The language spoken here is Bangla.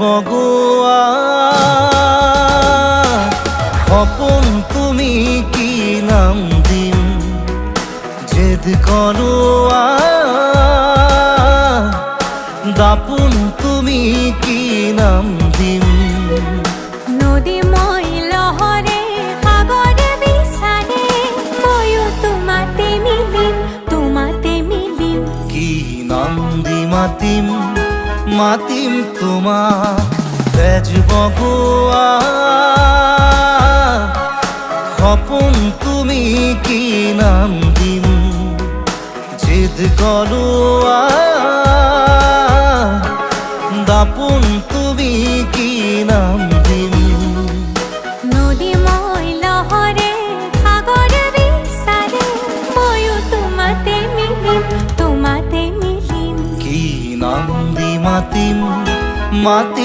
বগোয়া খপন তুমি কি নাম দিম জেদ করোয়া দাপুন তুমি কি নাম দিম নদী মই লহরে সাগরে বিচারে ময়ো তোমাতে মিলিম কি নাম দি মাতিম মাতিম তোমাক তেজ বগোয়া খপন তুমি কি নাম দিম জেদ করোয়া দাপুন তুমি কি নাম দিম নদী মই লহরে সাগরে বিচারে ময়ো তোমাতে মিলিম কি নাম দি মাতিম মাতিম